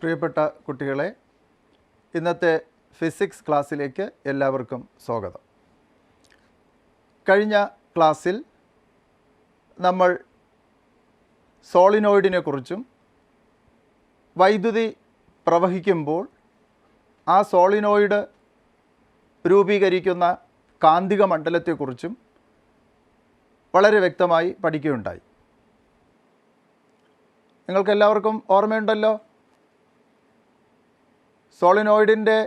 പ്രിയപ്പെട്ട കുട്ടികളെ, ഇന്നത്തെ ഫിസിക്സ് ക്ലാസ്സിലേക്ക് എല്ലാവർക്കും സ്വാഗതം. കഴിഞ്ഞ ക്ലാസ്സിൽ നമ്മൾ സോളിനോയിഡിനെ കുറിച്ചും വൈദ്യുതി പ്രവഹിക്കുമ്പോൾ ആ സോളിനോയിഡ് രൂപീകരിക്കുന്ന കാന്തിക മണ്ഡലത്തെക്കുറിച്ചും വളരെ വ്യക്തമായി പഠിക്കുകയുണ്ടായി. നിങ്ങൾക്കെല്ലാവർക്കും ഓർമ്മയുണ്ടല്ലോ, സോളിനോയിഡിൻ്റെ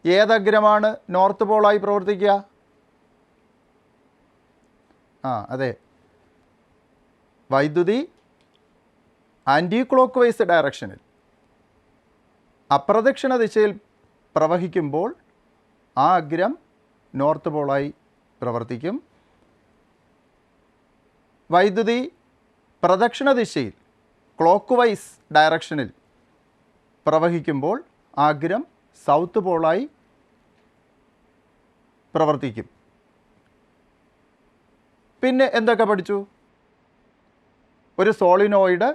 ഏതഗ്രമാണ് നോർത്ത് പോളായി പ്രവർത്തിക്കുക? അതെ, വൈദ്യുതി ആൻറ്റി ക്ലോക്ക് വൈസ് ഡയറക്ഷനിൽ അപ്രദക്ഷിണ ദിശയിൽ പ്രവഹിക്കുമ്പോൾ ആ അഗ്രം നോർത്ത് പോളായി പ്രവർത്തിക്കും. വൈദ്യുതി പ്രദക്ഷിണ ദിശയിൽ ക്ലോക്ക് വൈസ് ഡയറക്ഷനിൽ പ്രവഹിക്കുമ്പോൾ അഗ്രം സൗത്ത് പോളായി പ്രവർത്തിക്കും. പിന്നെ എന്തൊക്കെ പഠിച്ചു? ഒരു സോളിനോയിഡ്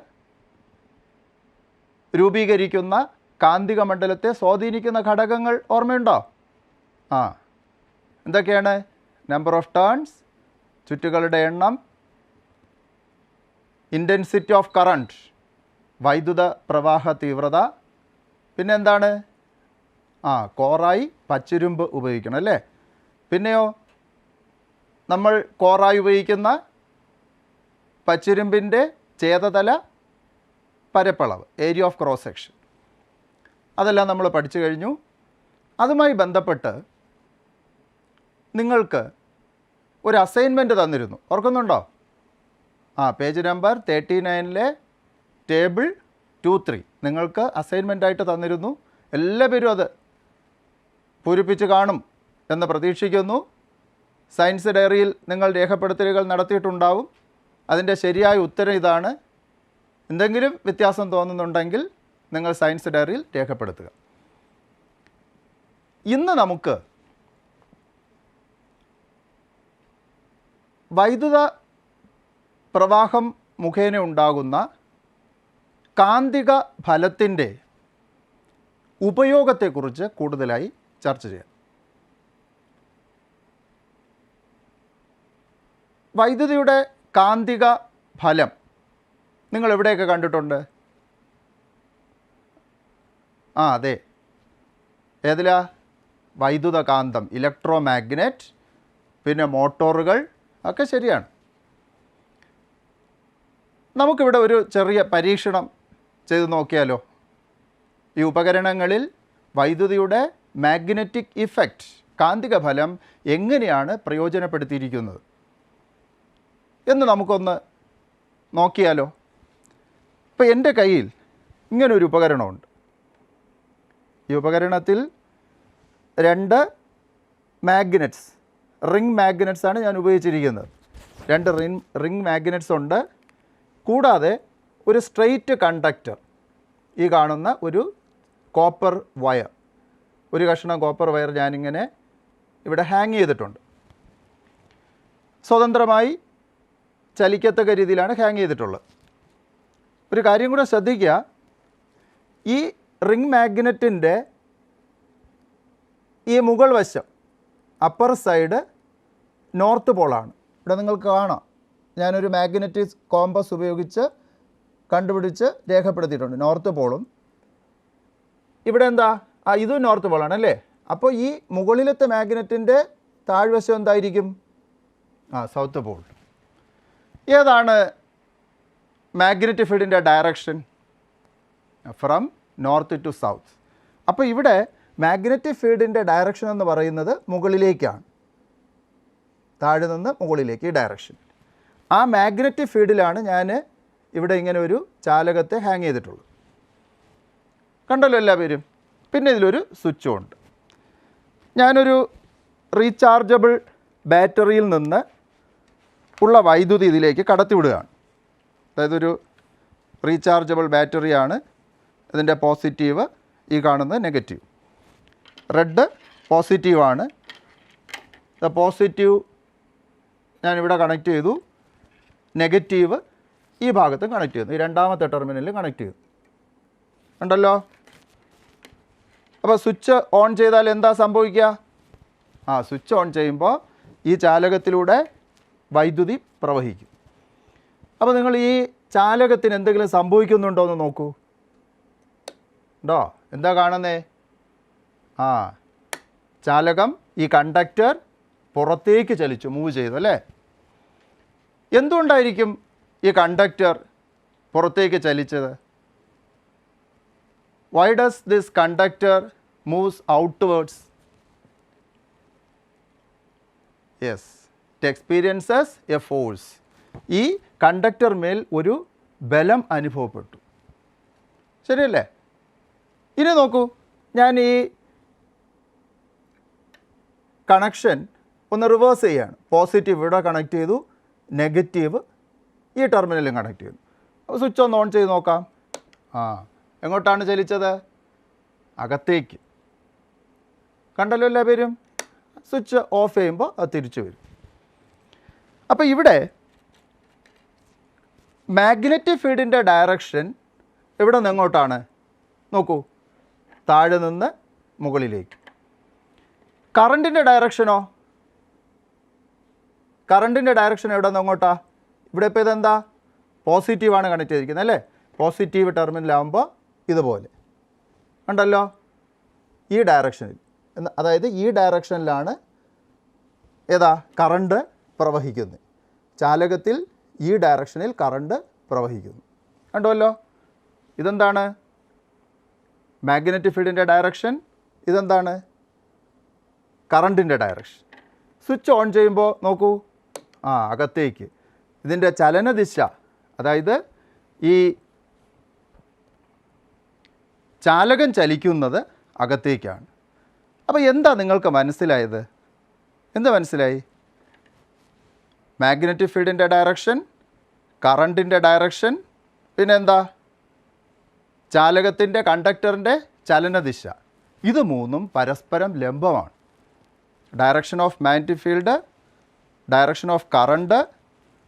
രൂപീകരിക്കുന്ന കാന്തിക മണ്ഡലത്തെ സ്വാധീനിക്കുന്ന ഘടകങ്ങൾ ഓർമ്മയുണ്ടോ? എന്തൊക്കെയാണ്? നമ്പർ ഓഫ് ടേൺസ്, ചുറ്റുകളുടെ എണ്ണം, ഇൻറ്റൻസിറ്റി ഓഫ് കറണ്ട്, വൈദ്യുത പ്രവാഹ തീവ്രത, പിന്നെന്താണ്? കോറായി പച്ചിരുമ്പ് ഉപയോഗിക്കണം അല്ലേ? പിന്നെയോ, നമ്മൾ കോറായി ഉപയോഗിക്കുന്ന പച്ചിരുമ്പിൻ്റെ ഛേദതല പരപ്പളവ്, ഏരിയ ഓഫ് ക്രോസ് സെക്ഷൻ, അതെല്ലാം നമ്മൾ പഠിച്ചു കഴിഞ്ഞു. അതുമായി ബന്ധപ്പെട്ട് നിങ്ങൾക്ക് ഒരു അസൈൻമെൻറ്റ് തന്നിരുന്നു, ഓർക്കുന്നുണ്ടോ? പേജ് നമ്പർ 39 ടേബിൾ 2-3 നിങ്ങൾക്ക് അസൈൻമെൻറ്റായിട്ട് തന്നിരുന്നു. എല്ലാവരും അത് പൂരിപ്പിച്ച് കാണും എന്ന് പ്രതീക്ഷിക്കുന്നു. സയൻസ് ഡയറിയിൽ നിങ്ങൾ രേഖപ്പെടുത്തലുകൾ നടത്തിയിട്ടുണ്ടാവും. അതിൻ്റെ ശരിയായ ഉത്തരം ഇതാണ്. എന്തെങ്കിലും വ്യത്യാസം തോന്നുന്നുണ്ടെങ്കിൽ നിങ്ങൾ സയൻസ് ഡയറിയിൽ രേഖപ്പെടുത്തുക. ഇന്ന് നമുക്ക് വൈദ്യുത പ്രവാഹം മുഖേന ഉണ്ടാകുന്ന കാന്തിക ഫലത്തിൻ്റെ ഉപയോഗത്തെക്കുറിച്ച് കൂടുതലായി ചർച്ച ചെയ്യാം. വൈദ്യുതിയുടെ കാന്തിക ഫലം നിങ്ങൾ എവിടെയൊക്കെ കണ്ടിട്ടുണ്ട്? അതെ, ഏതിലാ? വൈദ്യുത കാന്തം, ഇലക്ട്രോ മാഗ്നറ്റ്, പിന്നെ മോട്ടോറുകൾ ഒക്കെ ശരിയാണ്. നമുക്കിവിടെ ഒരു ചെറിയ പരീക്ഷണം ചെയ്ത് നോക്കിയാലോ? ഈ ഉപകരണങ്ങളിൽ വൈദ്യുതിയുടെ മാഗ്നറ്റിക് ഇഫക്റ്റ്, കാന്തിക ഫലം എങ്ങനെയാണ് പ്രയോജനപ്പെടുത്തിയിരിക്കുന്നത് എന്ന് നമുക്കൊന്ന് നോക്കിയാലോ? ഇപ്പോൾ എൻ്റെ കയ്യിൽ ഇങ്ങനൊരു ഉപകരണമുണ്ട്. ഈ ഉപകരണത്തിൽ 2 മാഗ്നറ്റ്സ്, റിംഗ് മാഗ്നറ്റ്സ് ആണ് ഞാൻ ഉപയോഗിച്ചിരിക്കുന്നത്. 2 റിംഗ് മാഗ്നറ്റ്സ് ഉണ്ട്. കൂടാതെ ഒരു സ്ട്രെയിറ്റ് കണ്ടക്ടർ, ഈ കാണുന്ന ഒരു കോപ്പർ വയർ, ഒരു കഷ്ണം കോപ്പർ വയർ ഞാനിങ്ങനെ ഇവിടെ ഹാങ് ചെയ്തിട്ടുണ്ട്. സ്വതന്ത്രമായി ചലിക്കത്തക്ക രീതിയിലാണ് ഹാങ് ചെയ്തിട്ടുള്ളത്. ഒരു കാര്യം കൂടെ ശ്രദ്ധിക്കുക, ഈ റിംഗ് മാഗ്നറ്റിൻ്റെ ഈ മുകൾ വശം, അപ്പർ സൈഡ് നോർത്ത് പോളാണ്. ഇവിടെ നിങ്ങൾക്ക് കാണാം, ഞാനൊരു മാഗ്നറ്റിക് കോമ്പസ് ഉപയോഗിച്ച് കണ്ടുപിടിച്ച് രേഖപ്പെടുത്തിയിട്ടുണ്ട്. നോർത്ത് പോളും ഇവിടെ എന്താ? ഇതും നോർത്ത് പോളാണ് അല്ലേ? അപ്പോൾ ഈ മുകളിലത്തെ മാഗ്നറ്റിൻ്റെ താഴ്വശം എന്തായിരിക്കും? South pole. ഏതാണ് മാഗ്നറ്റിക് ഫീൽഡിൻ്റെ direction from north to south. അപ്പോൾ ഇവിടെ മാഗ്നറ്റിക് ഫീൽഡിൻ്റെ ഡയറക്ഷൻ എന്ന് പറയുന്നത് മുകളിലേക്കാണ്, താഴെ നിന്ന് മുകളിലേക്ക് ഈ ഡയറക്ഷൻ. ആ മാഗ്നറ്റിക് ഫീൽഡിലാണ് ഞാൻ ഇവിടെ ഇങ്ങനെ ഒരു ചാലകത്തെ ഹാങ് ചെയ്തിട്ടുള്ളത്. കണ്ടല്ലോ എല്ലാവരും. പിന്നെ ഇതിലൊരു സ്വിച്ചും ഉണ്ട്. ഞാനൊരു റീചാർജബിൾ ബാറ്ററിയിൽ നിന്ന് ഉള്ള വൈദ്യുതി ഇതിലേക്ക് കടത്തിവിടുകയാണ്. അതായത് ഒരു റീചാർജബിൾ ബാറ്ററിയാണ്. ഇതിൻ്റെ പോസിറ്റീവ്, ഈ കാണുന്നത് നെഗറ്റീവ്. റെഡ് പോസിറ്റീവാണ്. പോസിറ്റീവ് ഞാനിവിടെ കണക്ട് ചെയ്തു, നെഗറ്റീവ് ഈ ഭാഗത്തും കണക്ട് ചെയ്തു, ഈ രണ്ടാമത്തെ ടെർമിനലിൽ കണക്ട് ചെയ്തു. ഉണ്ടല്ലോ. അപ്പോൾ സ്വിച്ച് ഓൺ ചെയ്താൽ എന്താ സംഭവിക്കുക? സ്വിച്ച് ഓൺ ചെയ്യുമ്പോൾ ഈ ചാലകത്തിലൂടെ വൈദ്യുതി പ്രവഹിക്കും. അപ്പോൾ നിങ്ങൾ ഈ ചാലകത്തിന് എന്തെങ്കിലും സംഭവിക്കുന്നുണ്ടോ എന്ന് നോക്കൂ. ഉണ്ടോ? എന്താ കാണുന്നേ? ചാലകം, ഈ കണ്ടക്ടർ പുറത്തേക്ക് ചലിച്ചു, മൂവ് ചെയ്തു അല്ലേ? എന്തുകൊണ്ടായിരിക്കും ഈ കണ്ടക്ടർ പുറത്തേക്ക് ചലിച്ചത്? Why does this conductor moves outwards? Yes, it experiences a force. ഈ കണ്ടക്ടർ മേൽ ഒരു ബലം അനുഭവപ്പെട്ടു. ശരിയല്ലേ? ഇനി നോക്കൂ, ഞാൻ ഈ കണക്ഷൻ ഒന്ന് റിവേഴ്സ് ചെയ്യാണ്. പോസിറ്റീവ് ഇവിടെ കണക്ട് ചെയ്തു, നെഗറ്റീവ് ഈ ടെർമിനലും കണക്ട് ചെയ്തു. അപ്പോൾ സ്വിച്ച് ഒന്ന് ഓൺ ചെയ്ത് നോക്കാം. എങ്ങോട്ടാണ് ചലിച്ചത്? അകത്തേക്ക്. കണ്ടല്ലോ എല്ലാവരും. സ്വിച്ച് ഓഫ് ചെയ്യുമ്പോൾ അത് തിരിച്ചു വരും. അപ്പോൾ ഇവിടെ മാഗ്നറ്റിക് ഫീൽഡിൻ്റെ ഡയറക്ഷൻ ഇവിടെ നിന്ന് എങ്ങോട്ടാണ്? നോക്കൂ, താഴെ നിന്ന് മുകളിലേക്ക്. കറണ്ടിൻ്റെ ഡയറക്ഷനോ? കറണ്ടിൻ്റെ ഡയറക്ഷൻ എവിടെ നിന്ന് എങ്ങോട്ടാ? ഇവിടെ ഇപ്പോൾ ഇതെന്താ? പോസിറ്റീവാണ് കണക്ട് ചെയ്തിരിക്കുന്നത് അല്ലേ? പോസിറ്റീവ് ടെർമിനലാകുമ്പോൾ ഇതുപോലെ ഉണ്ടല്ലോ, ഈ ഡയറക്ഷനിൽ. അതായത് ഈ ഡയറക്ഷനിലാണ് ഏതാ കറണ്ട് പ്രവഹിക്കുന്നത്. ചാലകത്തിൽ ഈ ഡയറക്ഷനിൽ കറണ്ട് പ്രവഹിക്കുന്നു. കണ്ടുവല്ലോ. ഇതെന്താണ്? മാഗ്നറ്റിക് ഫീൽഡിൻ്റെ ഡയറക്ഷൻ. ഇതെന്താണ്? കറണ്ടിൻ്റെ ഡയറക്ഷൻ. സ്വിച്ച് ഓൺ ചെയ്യുമ്പോൾ നോക്കൂ, അകത്തേക്ക്. ഇതിൻ്റെ ചലനദിശ, അതായത് ഈ ചാലകം ചലിക്കുന്നത് അകത്തേക്കാണ്. അപ്പോൾ എന്താ നിങ്ങൾക്ക് മനസ്സിലായത്? എന്ത് മനസ്സിലായി? മാഗ്നറ്റിക് ഫീൽഡിൻ്റെ ഡയറക്ഷൻ, കറണ്ടിൻ്റെ ഡയറക്ഷൻ, പിന്നെന്താ? ചാലകത്തിൻ്റെ, കണ്ടക്ടറിൻ്റെ ചലനദിശ. ഇത് മൂന്നും പരസ്പരം ലംബമാണ്. Direction of magnetic field, direction of current,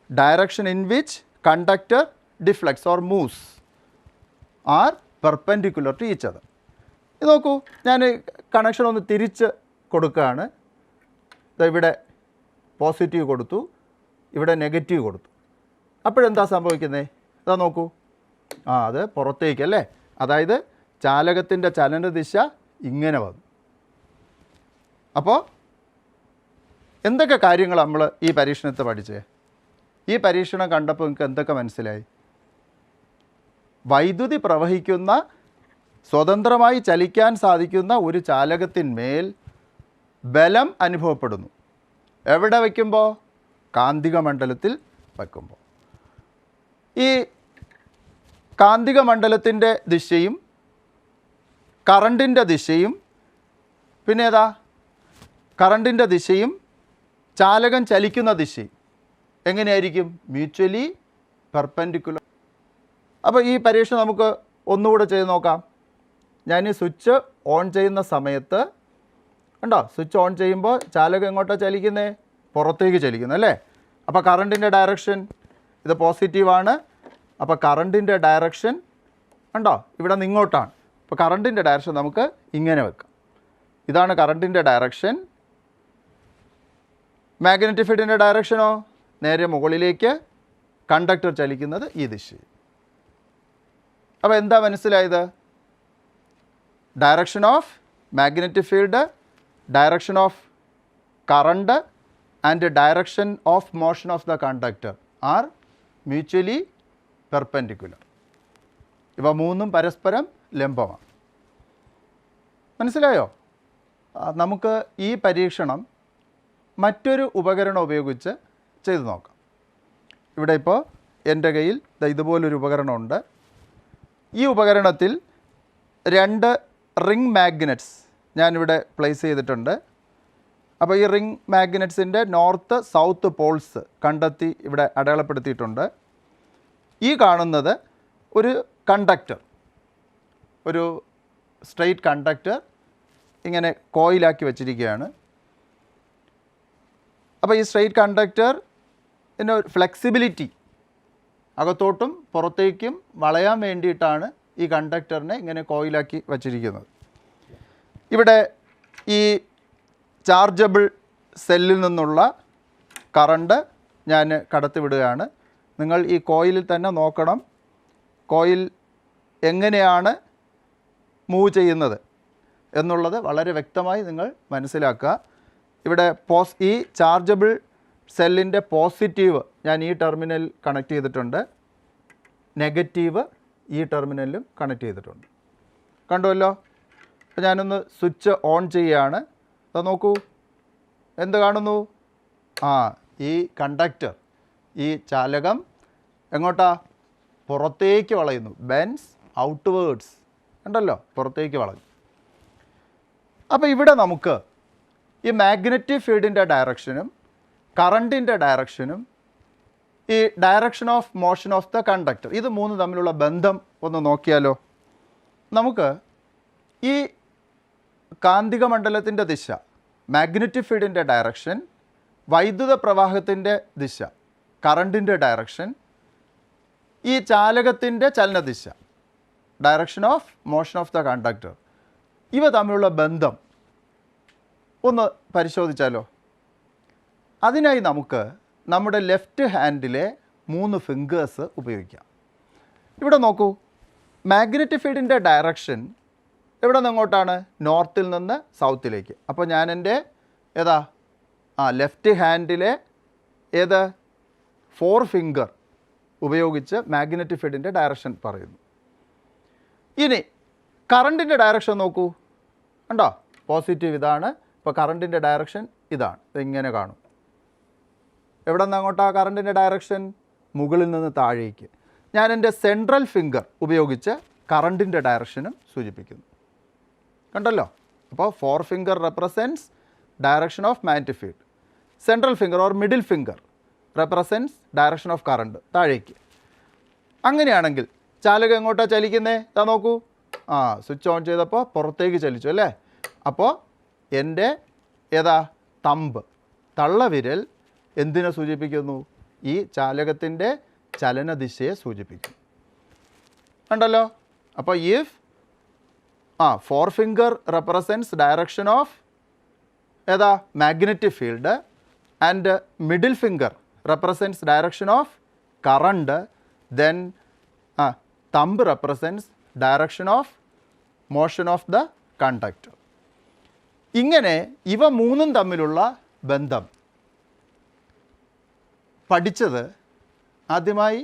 direction in which conductor deflects or moves are perpendicular to each other. ഇത് നോക്കൂ, ഞാൻ കണക്ഷൻ ഒന്ന് തിരിച്ച് കൊടുക്കുകയാണ്. ഇവിടെ പോസിറ്റീവ് കൊടുത്തു, ഇവിടെ നെഗറ്റീവ് കൊടുത്തു. അപ്പോഴെന്താ സംഭവിക്കുന്നത്? അതാ നോക്കൂ, അത് പുറത്തേക്കല്ലേ. അതായത് ചാലകത്തിൻ്റെ ചലനദിശ ഇങ്ങനെ വന്നു. അപ്പോൾ എന്തൊക്കെ കാര്യങ്ങൾ നമ്മൾ ഈ പരീക്ഷണത്തെ പഠിച്ചേ? ഈ പരീക്ഷണം കണ്ടപ്പോൾ നിങ്ങൾക്ക് എന്തൊക്കെ മനസ്സിലായി? വൈദ്യുതി പ്രവഹിക്കുന്ന, സ്വതന്ത്രമായി ചലിക്കാൻ സാധിക്കുന്ന ഒരു ചാലകത്തിന്മേൽ ബലം അനുഭവപ്പെടുന്നു. എവിടെ വയ്ക്കുമ്പോൾ? കാന്തിക മണ്ഡലത്തിൽ വയ്ക്കുമ്പോൾ. ഈ കാന്തിക മണ്ഡലത്തിൻ്റെ ദിശയും കറണ്ടിൻ്റെ ദിശയും, പിന്നെ ഏതാ? കറണ്ടിൻ്റെ ദിശയും ചാലകം ചലിക്കുന്ന ദിശയും എങ്ങനെയായിരിക്കും? Mutually perpendicular. അപ്പോൾ ഈ പരീക്ഷ നമുക്ക് ഒന്നുകൂടെ ചെയ്ത് നോക്കാം. ഞാൻ ഈ സ്വിച്ച് ഓൺ ചെയ്യുന്ന സമയത്ത് ഉണ്ടോ, സ്വിച്ച് ഓൺ ചെയ്യുമ്പോൾ ചാലകം എങ്ങോട്ടാണ് ചലിക്കുന്നത്? പുറത്തേക്ക് ചലിക്കുന്നത് അല്ലേ? അപ്പോൾ കറണ്ടിൻ്റെ ഡയറക്ഷൻ ഇത് പോസിറ്റീവാണ്. അപ്പോൾ കറണ്ടിൻ്റെ ഡയറക്ഷൻ ഉണ്ടോ ഇവിടെ നിന്ന് ഇങ്ങോട്ടാണ്. അപ്പോൾ കറണ്ടിൻ്റെ ഡയറക്ഷൻ നമുക്ക് ഇങ്ങനെ വെക്കാം. ഇതാണ് കറണ്ടിൻ്റെ ഡയറക്ഷൻ. മാഗ്നറ്റിക് ഫീൽഡിൻ്റെ ഡയറക്ഷനോ? നേരെ മുകളിലേക്ക്. കണ്ടക്ടർ ചലിക്കുന്നത് ഈ ദിശയിൽ. അപ്പോൾ എന്താ മനസ്സിലായത്? Direction of magnetic field, direction of current and direction of motion of the conductor R mutually perpendicular. ഇവ മൂന്നും പരസ്പരം ലംബമാണ്. മനസ്സിലായോ? നമുക്ക് ഈ പരീക്ഷണം മറ്റൊരു ഉപകരണം ഉപയോഗിച്ച് ചെയ്തു നോക്കാം. ഇവിടെ ഇപ്പോൾ എൻ്റെ കയ്യിൽ ഇതുപോലൊരു ഉപകരണമുണ്ട്. ഈ ഉപകരണത്തിൽ 2 റിംഗ് മാഗ്നറ്റ്സ് ഞാനിവിടെ പ്ലേസ് ചെയ്തിട്ടുണ്ട്. അപ്പോൾ ഈ റിംഗ് മാഗ്നറ്റ്സിൻ്റെ നോർത്ത് സൗത്ത് പോൾസ് കണ്ടെത്തി ഇവിടെ അടയാളപ്പെടുത്തിയിട്ടുണ്ട്. ഈ കാണുന്നത് ഒരു കണ്ടക്ടർ, ഒരു സ്ട്രെയിറ്റ് കണ്ടക്ടർ ഇങ്ങനെ കോയിലാക്കി വച്ചിരിക്കുകയാണ്. അപ്പോൾ ഈ സ്ട്രെയിറ്റ് കണ്ടക്ടർ ഇതിന് ഫ്ലെക്സിബിലിറ്റി, അകത്തോട്ടും പുറത്തേക്കും വളയാൻ വേണ്ടിയിട്ടാണ് ഈ കണ്ടക്ടറിനെ ഇങ്ങനെ കോയിലാക്കി വച്ചിരിക്കുന്നത്. ഇവിടെ ഈ ചാർജബിൾ സെല്ലിൽ നിന്നുള്ള കറണ്ട് ഞാൻ കടത്തിവിടുകയാണ്. നിങ്ങൾ ഈ കോയിലിൽ തന്നെ നോക്കണം, കോയിൽ എങ്ങനെയാണ് മൂവ് ചെയ്യുന്നത് എന്നുള്ളത് വളരെ വ്യക്തമായി നിങ്ങൾ മനസ്സിലാക്കുക. ഇവിടെ ഈ ചാർജബിൾ സെല്ലിൻ്റെ പോസിറ്റീവ് ഞാൻ ഈ ടെർമിനൽ കണക്ട് ചെയ്തിട്ടുണ്ട്, നെഗറ്റീവ് ഈ ടെർമിനലിലും കണക്ട് ചെയ്തിട്ടുണ്ട്. കണ്ടുവല്ലോ? അപ്പോൾ ഞാനൊന്ന് സ്വിച്ച് ഓൺ ചെയ്യുകയാണ്. അത് നോക്കൂ, എന്ത് കാണുന്നു? ഈ കണ്ടക്ടർ, ഈ ചാലകം എങ്ങോട്ടാ? പുറത്തേക്ക് വളയുന്നു. Benz outwards. കണ്ടല്ലോ, പുറത്തേക്ക് വളഞ്ഞു. അപ്പോൾ ഇവിടെ നമുക്ക് ഈ മാഗ്നറ്റിക് ഫീൽഡിൻ്റെ ഡയറക്ഷനും കറണ്ടിൻ്റെ ഡയറക്ഷനും ഈ direction of motion of the conductor, ഇത് മൂന്ന് തമ്മിലുള്ള ബന്ധം ഒന്ന് നോക്കിയാലോ? നമുക്ക് ഈ കാന്തിക മണ്ഡലത്തിൻ്റെ ദിശ, മാഗ്നറ്റിക് ഫീൽഡിൻ്റെ ഡയറക്ഷൻ, വൈദ്യുത പ്രവാഹത്തിൻ്റെ ദിശ, കറണ്ടിൻ്റെ ഡയറക്ഷൻ, ഈ ചാലകത്തിൻ്റെ ചലനദിശ, direction of motion of the conductor, ഇവ തമ്മിലുള്ള ബന്ധം ഒന്ന് പരിശോധിച്ചാലോ? അതിനായി നമുക്ക് നമ്മുടെ ലെഫ്റ്റ് ഹാൻഡിലെ 3 ഫിംഗേഴ്സ് ഉപയോഗിക്കാം. ഇവിടെ നോക്കൂ, മാഗ്നറ്റിക് ഫീൽഡിൻ്റെ ഡയറക്ഷൻ എവിടെ നിന്ന് എങ്ങോട്ടാണ്? നോർത്തിൽ നിന്ന് സൗത്തിലേക്ക്. അപ്പോൾ ഞാൻ എൻ്റെ ലെഫ്റ്റ് ഹാൻഡിലെ 4 ഫിംഗർ ഉപയോഗിച്ച് മാഗ്നറ്റിക് ഫീൽഡിൻ്റെ ഡയറക്ഷൻ പറയുന്നു. ഇനി കറണ്ടിൻ്റെ ഡയറക്ഷൻ നോക്കൂ, കണ്ടോ? പോസിറ്റീവ് ഇതാണ്. ഇപ്പോൾ കറണ്ടിൻ്റെ ഡയറക്ഷൻ ഇതാണ്, ഇതിങ്ങനെ കാണും. എവിടെ നിന്ന് അങ്ങോട്ടാണ് കറണ്ടിൻ്റെ ഡയറക്ഷൻ? മുകളിൽ നിന്ന് താഴേക്ക്. ഞാൻ എൻ്റെ സെൻട്രൽ ഫിംഗർ ഉപയോഗിച്ച് കറണ്ടിൻ്റെ ഡയറക്ഷനും സൂചിപ്പിക്കുന്നു. കണ്ടല്ലോ? അപ്പോൾ 4 finger represents direction of magnetic field. Central finger or middle finger represents direction of current, താഴേക്ക്. അങ്ങനെയാണെങ്കിൽ ചാലകം എങ്ങോട്ടാണ് ചലിക്കുന്നത്? ഇതാ നോക്കൂ, സ്വിച്ച് ഓൺ ചെയ്തപ്പോൾ പുറത്തേക്ക് ചലിച്ചു അല്ലേ? അപ്പോൾ എൻ്റെ തമ്പ്, തള്ളവിരൽ എന്തിനെ സൂചിപ്പിക്കുന്നു? ഈ ചാലകത്തിൻ്റെ ചലനദിശയെ സൂചിപ്പിക്കും. കണ്ടല്ലോ? അപ്പോൾ if 4 finger represents direction of magnetic field and middle finger represents direction of current, then thumb represents direction of motion of the conductor. ഇങ്ങനെ ഇവ മൂന്നും തമ്മിലുള്ള ബന്ധം ആദ്യമായി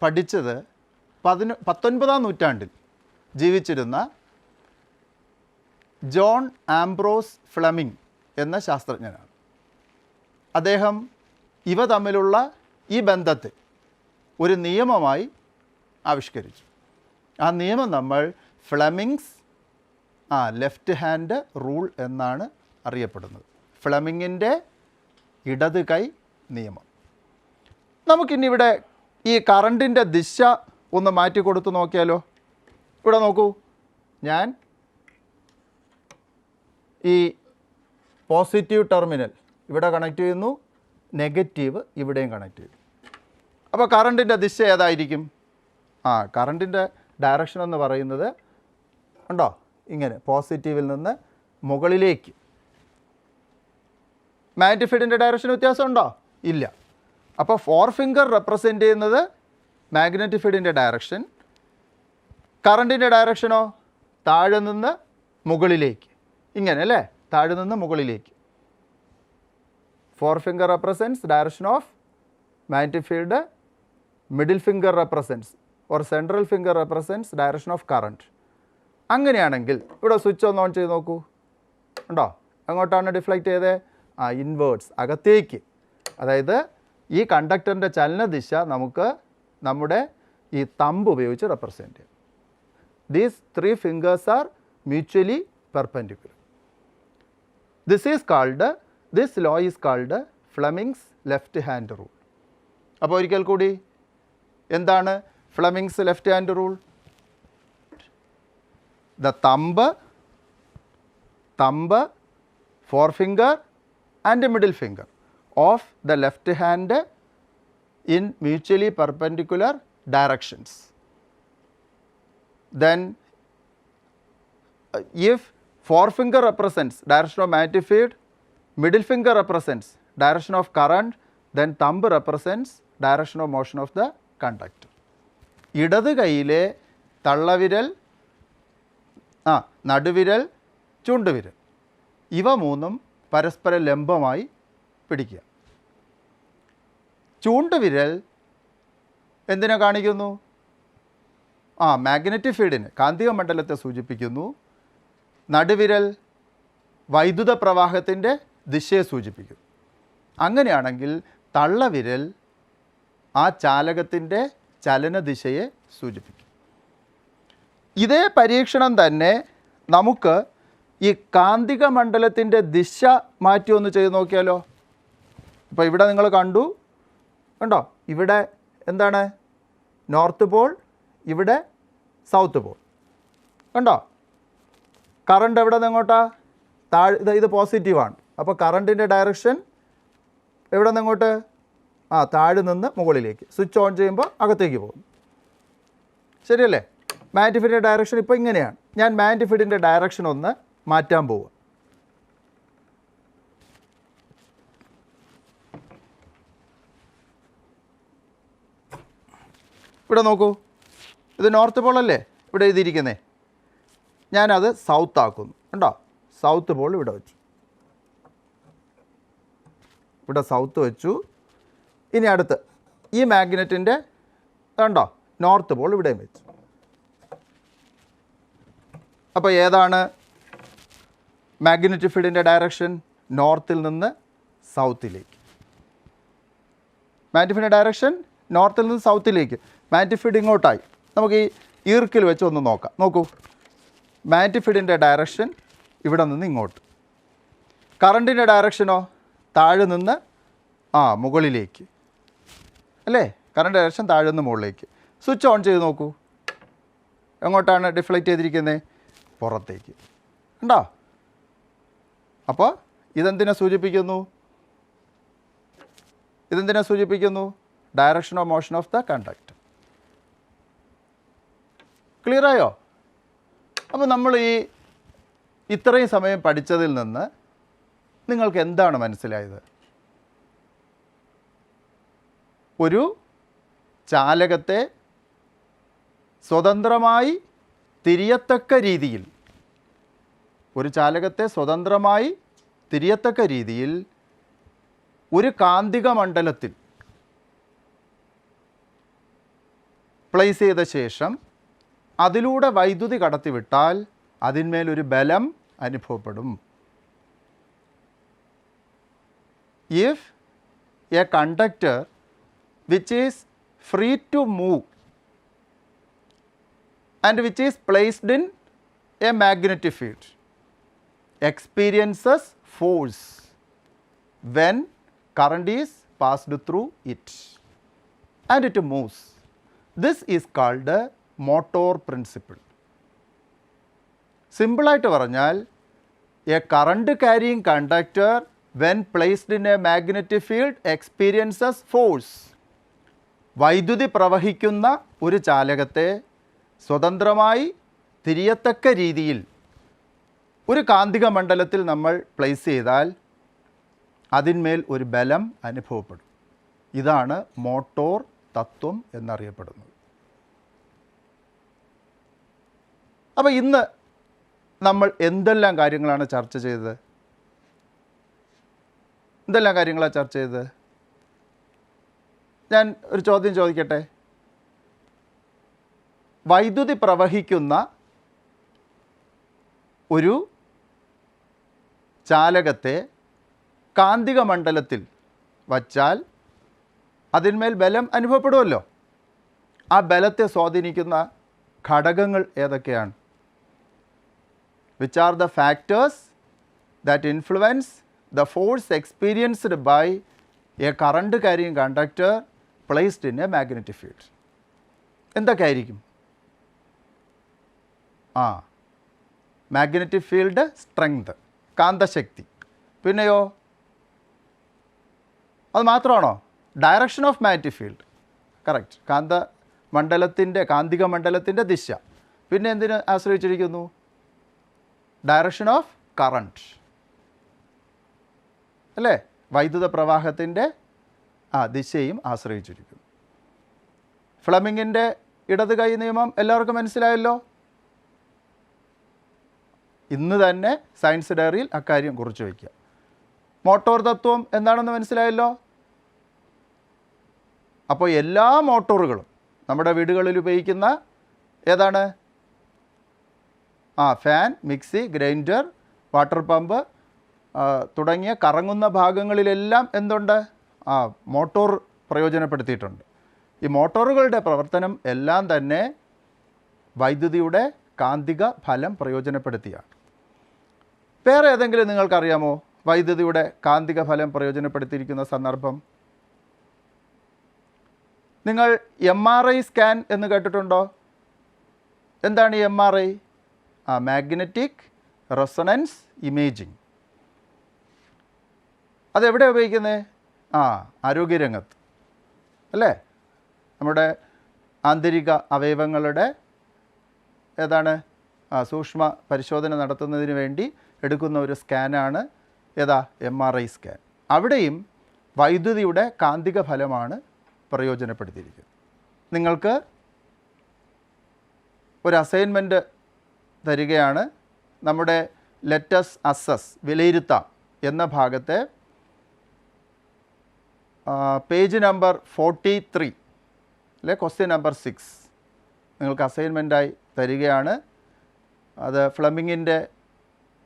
പഠിച്ചത് 19ാം നൂറ്റാണ്ടിൽ ജീവിച്ചിരുന്ന ജോൺ ആംബ്രോസ് ഫ്ലെമിംഗ് എന്ന ശാസ്ത്രജ്ഞനാണ്. അദ്ദേഹം ഇവ തമ്മിലുള്ള ഈ ബന്ധത്തെ ഒരു നിയമമായി ആവിഷ്കരിച്ചു. ആ നിയമം നമ്മൾ ഫ്ലെമിങ്സ് ലെഫ്റ്റ് ഹാൻഡ് റൂൾ എന്നാണ് അറിയപ്പെടുന്നത്. ഫ്ലെമിങ്ങിൻ്റെ ഇടത് കൈ നിയമം. നമുക്കിനി ഇവിടെ ഈ കറണ്ടിൻ്റെ ദിശ ഒന്ന് മാറ്റി കൊടുത്ത് നോക്കിയാലോ? ഇവിടെ നോക്കൂ, ഞാൻ ഈ പോസിറ്റീവ് ടെർമിനൽ ഇവിടെ കണക്ട് ചെയ്യുന്നു, നെഗറ്റീവ് ഇവിടെയും കണക്ട് ചെയ്യും. അപ്പോൾ കറണ്ടിൻ്റെ ദിശ ഏതായിരിക്കും? കറണ്ടിൻ്റെ ഡയറക്ഷൻ എന്ന് പറയുന്നത് ഉണ്ടോ, ഇങ്ങനെ പോസിറ്റീവിൽ നിന്ന് മുകളിലേക്ക്. മാഗ്നറ്റിക് ഫീൽഡിൻ്റെ ഡയറക്ഷൻ വ്യത്യാസമുണ്ടോ? ഇല്ല. അപ്പോൾ 4 ഫിംഗർ റെപ്രസെൻ്റ് ചെയ്യുന്നത് മാഗ്നറ്റിക് ഫീൽഡിൻ്റെ ഡയറക്ഷൻ. കറണ്ടിൻ്റെ ഡയറക്ഷനോ താഴെ നിന്ന് മുകളിലേക്ക്, ഇങ്ങനെ അല്ലേ, താഴെ നിന്ന് മുകളിലേക്ക്. 4 finger represents direction of magnetic field, middle finger represents or central finger represents direction of current. അങ്ങനെയാണെങ്കിൽ ഇവിടെ സ്വിച്ച് ഒന്ന് ഓൺ ചെയ്ത് നോക്കൂ. ഉണ്ടോ? എങ്ങോട്ടാണ് ഡിഫ്ലക്റ്റ് ചെയ്തത്? ഇൻവേർട്സ്, അകത്തേക്ക്. അതായത് ഈ കണ്ടക്ടറിൻ്റെ ചലനദിശ നമുക്ക് നമ്മുടെ ഈ തമ്പ് ഉപയോഗിച്ച് റെപ്രസെൻറ്റ് ചെയ്യാം. These 3 fingers R mutually perpendicular. This law is called Fleming's left hand rule. അപ്പോൾ ഒരിക്കൽ കൂടി എന്താണ് Fleming's left hand rule? The thumb, forefinger and middle finger of the left hand in mutually perpendicular directions. Then if forefinger represents direction of magnetic field, middle finger represents direction of current, then thumb represents direction of motion of the conductor. ഇടത് കൈയിലെ തള്ളവിരൽ, നടുവിരൽ, ചൂണ്ടുവിരൽ, ഇവ മൂന്നും പരസ്പരം ലംബമായി പിടിക്കുക. ചൂണ്ടുവിരൽ എന്തിനെ കാണിക്കുന്നു? മാഗ്നറ്റിക് ഫീൽഡിന്, കാന്തിക മണ്ഡലത്തെ സൂചിപ്പിക്കുന്നു. നടുവിരൽ വൈദ്യുത പ്രവാഹത്തിൻ്റെ ദിശയെ സൂചിപ്പിക്കുന്നു. അങ്ങനെയാണെങ്കിൽ തള്ളവിരൽ ആ ചാലകത്തിൻ്റെ ചലനദിശയെ സൂചിപ്പിക്കും. ഇതേ പരീക്ഷണം തന്നെ നമുക്ക് ഈ കാന്തിക മണ്ഡലത്തിൻ്റെ ദിശ മാറ്റി ഒന്ന് ചെയ്ത് നോക്കിയാലോ? ഇപ്പോൾ ഇവിടെ നിങ്ങൾ കണ്ടോ? ഇവിടെ എന്താണ് നോർത്ത് പോൾ, ഇവിടെ സൗത്ത് പോൾ. കണ്ടോ? കറണ്ട് എവിടെ നിന്ന് എങ്ങോട്ടാ? ഇത് പോസിറ്റീവാണ്. അപ്പോൾ കറണ്ടിൻ്റെ ഡയറക്ഷൻ എവിടെ നിന്ന് എങ്ങോട്ട്? താഴെ നിന്ന് മുകളിലേക്ക്. സ്വിച്ച് ഓൺ ചെയ്യുമ്പോൾ അകത്തേക്ക് പോകും. ശരിയല്ലേ? മാഗ്നറ്റിക് ഫീൽഡിൻ്റെ ഡയറക്ഷൻ ഇപ്പോൾ ഇങ്ങനെയാണ്. ഞാൻ മാഗ്നറ്റിക് ഫീൽഡിൻ്റെ ഡയറക്ഷൻ ഒന്ന് മാറ്റാൻ പോവുക. ഇവിടെ നോക്കൂ, ഇത് നോർത്ത് പോൾ അല്ലേ ഇവിടെ എഴുതിയിരിക്കുന്നേ? ഞാനത് സൗത്ത് ആക്കുന്നു. കണ്ടോ? സൗത്ത് പോൾ ഇവിടെ വെച്ചു. ഇവിടെ സൗത്ത് വെച്ചു. ഇനി അടുത്ത് ഈ മാഗ്നറ്റിൻ്റെ കണ്ടോ നോർത്ത് പോൾ ഇവിടെയും വെച്ചു. അപ്പോൾ ഏതാണ് മാഗ്നറ്റിക് ഫീൽഡിൻ്റെ ഡയറക്ഷൻ? നോർത്തിൽ നിന്ന് സൗത്തിലേക്ക്. മാഗ്നറ്റിക് ഫീൽഡിൻ്റെ ഡയറക്ഷൻ നോർത്തിൽ നിന്ന് സൗത്തിലേക്ക്. Magnetic field ഇങ്ങോട്ടായി. നമുക്ക് ഈ ഈർക്കിൽ വെച്ച് ഒന്ന് നോക്കാം. നോക്കൂ, മാഗ്നറ്റിക് ഫീൽഡിൻ്റെ ഡയറക്ഷൻ ഇവിടെ നിന്ന് ഇങ്ങോട്ട്. കറണ്ടിൻ്റെ ഡയറക്ഷനോ? താഴെ നിന്ന് മുകളിലേക്ക് അല്ലേ? കറണ്ട് ഡയറക്ഷൻ താഴെ നിന്ന് മുകളിലേക്ക്. സ്വിച്ച് ഓൺ ചെയ്ത് നോക്കൂ, എങ്ങോട്ടാണ് ഡിഫ്ലക്റ്റ് ചെയ്തിരിക്കുന്നത്? പുറത്തേക്ക്. ഉണ്ടോ? അപ്പോൾ ഇതെന്തിനെ സൂചിപ്പിക്കുന്നു? Direction of motion of the conductor. ക്ലിയറായോ? അപ്പോൾ നമ്മൾ ഇത്രയും സമയം പഠിച്ചതിൽ നിന്ന് നിങ്ങൾക്ക് എന്താണ് മനസ്സിലായത്? ഒരു ചാലകത്തെ സ്വതന്ത്രമായി തിരിയത്തക്ക രീതിയിൽ ഒരു കാന്തിക മണ്ഡലത്തിൽ പ്ലേസ് ചെയ്ത ശേഷം അതിലൂടെ വൈദ്യുതി കടത്തിവിട്ടാൽ അതിന്മേലൊരു ബലം അനുഭവപ്പെടും. If a conductor which is free to move and which is placed in a magnetic field experiences force when current is passed through it and it moves, this is called a motor principle. Simple ആയിട്ട് പറഞ്ഞാൽ a current carrying conductor when placed in a magnetic field experiences force. വൈദ്യുതി പ്രവഹിക്കുന്ന ഒരു ചാലകത്തെ സ്വതന്ത്രമായി തിരിയത്തക്ക രീതിയിൽ ഒരു കാന്തിക മണ്ഡലത്തിൽ നമ്മൾ പ്ലേസ് ചെയ്താൽ അതിന്മേൽ ഒരു ബലം അനുഭവപ്പെടും. ഇതാണ് മോട്ടോർ തത്വം എന്നറിയപ്പെടുന്നത്. അപ്പോൾ ഇന്ന് നമ്മൾ എന്തെല്ലാം കാര്യങ്ങളാണ് ചർച്ച ചെയ്തത്? ഞാൻ ഒരു ചോദ്യം ചോദിക്കട്ടെ. വൈദ്യുതി പ്രവഹിക്കുന്ന ഒരു ചാലകത്തെ കാന്തിക മണ്ഡലത്തിൽ വച്ചാൽ അതിന്മേൽ ബലം അനുഭവപ്പെടുമല്ലോ. ആ ബലത്തെ സ്വാധീനിക്കുന്ന ഘടകങ്ങൾ ഏതൊക്കെയാണ്? Which are the factors that influence the force experienced by a current carrying conductor placed in a magnetic field? എന്തൊക്കെ ആയിരിക്കും? മാഗ്നറ്റിക് ഫീൽഡ് സ്ട്രെങ്ത്, കാന്തശക്തി. പിന്നെയോ? അത് മാത്രമാണോ? Direction of magnetic field, correct, കാന്തിക മണ്ഡലത്തിൻ്റെ ദിശ. പിന്നെ എന്തിനെ ആശ്രയിച്ചിരിക്കുന്നു? ഡയറക്ഷൻ ഓഫ് കറണ്ട്, അല്ലേ? വൈദ്യുത പ്രവാഹത്തിൻ്റെ ദിശയും ആശ്രയിച്ചിരിക്കുന്നു. ഫ്ലെമിങ്ങിൻ്റെ ഇടത് കൈ നിയമം എല്ലാവർക്കും മനസ്സിലായല്ലോ. ഇന്ന് തന്നെ സയൻസ് ഡയറിയിൽ അക്കാര്യം കുറിച്ച് വയ്ക്കുക. മോട്ടോർ തത്വം എന്താണെന്ന് മനസ്സിലായല്ലോ. അപ്പോൾ എല്ലാ മോട്ടോറുകളും നമ്മുടെ വീടുകളിൽ ഉപയോഗിക്കുന്ന ഏതാണ്? Fan, mixie, grinder, water pump തുടങ്ങിയ കറങ്ങുന്ന ഭാഗങ്ങളിലെല്ലാം എന്തുണ്ട്? മോട്ടോർ പ്രയോജനപ്പെടുത്തിയിട്ടുണ്ട്. ഈ മോട്ടോറുകളുടെ പ്രവർത്തനം എല്ലാം തന്നെ വൈദ്യുതിയുടെ കാന്തിക ഫലം പ്രയോജനപ്പെടുത്തിയാണ്. വേറെ ഏതെങ്കിലും നിങ്ങൾക്കറിയാമോ വൈദ്യുതിയുടെ കാന്തിക ഫലം പ്രയോജനപ്പെടുത്തിയിരിക്കുന്ന സന്ദർഭം? നിങ്ങൾ MRI സ്കാൻ എന്ന് കേട്ടിട്ടുണ്ടോ? എന്താണ് ഈ MRI? Magnetic resonance imaging. അതെവിടെ ഉപയോഗിക്കുന്നത്? ആരോഗ്യരംഗത്ത്, അല്ലേ? നമ്മുടെ ആന്തരിക അവയവങ്ങളുടെ സൂക്ഷ്മ പരിശോധന നടത്തുന്നതിന് വേണ്ടി എടുക്കുന്ന ഒരു സ്കാനാണ് MRI സ്കാൻ. അവിടെയും വൈദ്യുതിയുടെ കാന്തിക ഫലമാണ് പ്രയോജനപ്പെടുത്തിയിരിക്കുന്നത്. നിങ്ങൾക്ക് ഒരു അസൈൻമെൻറ്റ് തരികയാണ്. നമ്മുടെ ലെറ്റസ് അസസ്, വിലയിരുത്താം എന്ന ഭാഗത്തെ പേജ് നമ്പർ 43 അല്ലെ ക്വസ്റ്റ്യൻ നമ്പർ 6 നിങ്ങൾക്ക് അസൈൻമെൻറ്റായി തരികയാണ്. അത് ഫ്ലെമിങ്ങിൻ്റെ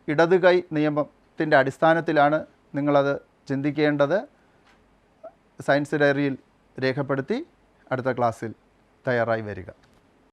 ഇടത് കൈ നിയമത്തിൻ്റെ അടിസ്ഥാനത്തിലാണ് നിങ്ങളത് ചിന്തിക്കേണ്ടത്. സയൻസ് ഡയറിയിൽ രേഖപ്പെടുത്തി അടുത്ത ക്ലാസ്സിൽ തയ്യാറായി വരിക.